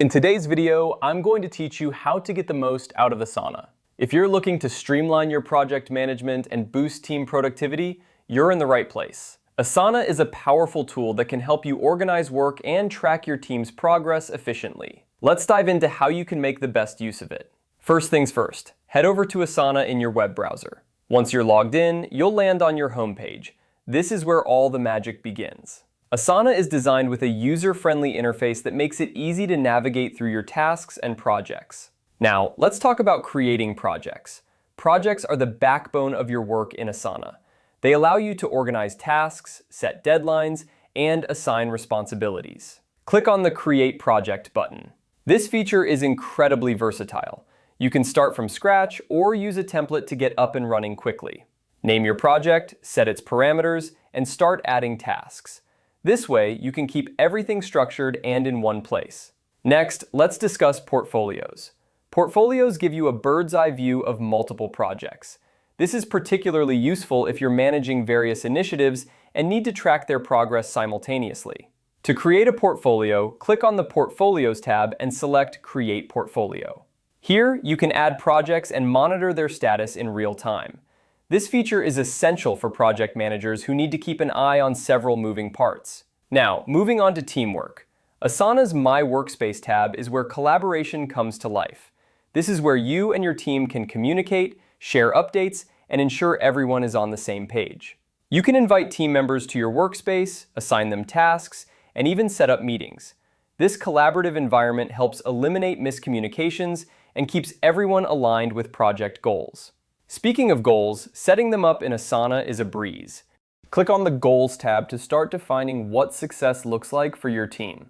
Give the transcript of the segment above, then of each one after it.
In today's video, I'm going to teach you how to get the most out of Asana. If you're looking to streamline your project management and boost team productivity, you're in the right place. Asana is a powerful tool that can help you organize work and track your team's progress efficiently. Let's dive into how you can make the best use of it. First things first, head over to Asana in your web browser. Once you're logged in, you'll land on your homepage. This is where all the magic begins. Asana is designed with a user-friendly interface that makes it easy to navigate through your tasks and projects. Now, let's talk about creating projects. Projects are the backbone of your work in Asana. They allow you to organize tasks, set deadlines, and assign responsibilities. Click on the Create Project button. This feature is incredibly versatile. You can start from scratch or use a template to get up and running quickly. Name your project, set its parameters, and start adding tasks. This way, you can keep everything structured and in one place. Next, let's discuss portfolios. Portfolios give you a bird's-eye view of multiple projects. This is particularly useful if you're managing various initiatives and need to track their progress simultaneously. To create a portfolio, click on the Portfolios tab and select Create Portfolio. Here, you can add projects and monitor their status in real time. This feature is essential for project managers who need to keep an eye on several moving parts. Now, moving on to teamwork. Asana's My Workspace tab is where collaboration comes to life. This is where you and your team can communicate, share updates, and ensure everyone is on the same page. You can invite team members to your workspace, assign them tasks, and even set up meetings. This collaborative environment helps eliminate miscommunications and keeps everyone aligned with project goals. Speaking of goals, setting them up in Asana is a breeze. Click on the Goals tab to start defining what success looks like for your team.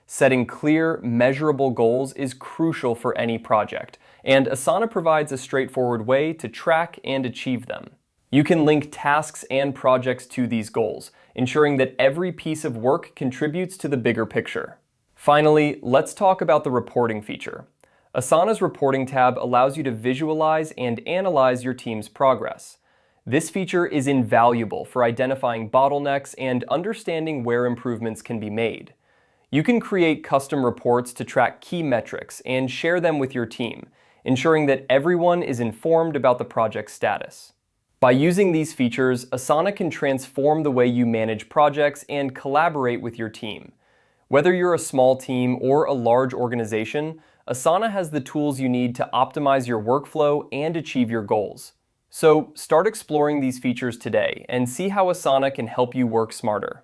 Setting clear, measurable goals is crucial for any project, and Asana provides a straightforward way to track and achieve them. You can link tasks and projects to these goals, ensuring that every piece of work contributes to the bigger picture. Finally, let's talk about the reporting feature. Asana's Reporting tab allows you to visualize and analyze your team's progress. This feature is invaluable for identifying bottlenecks and understanding where improvements can be made. You can create custom reports to track key metrics and share them with your team, ensuring that everyone is informed about the project's status. By using these features, Asana can transform the way you manage projects and collaborate with your team. Whether you're a small team or a large organization, Asana has the tools you need to optimize your workflow and achieve your goals. So start exploring these features today and see how Asana can help you work smarter.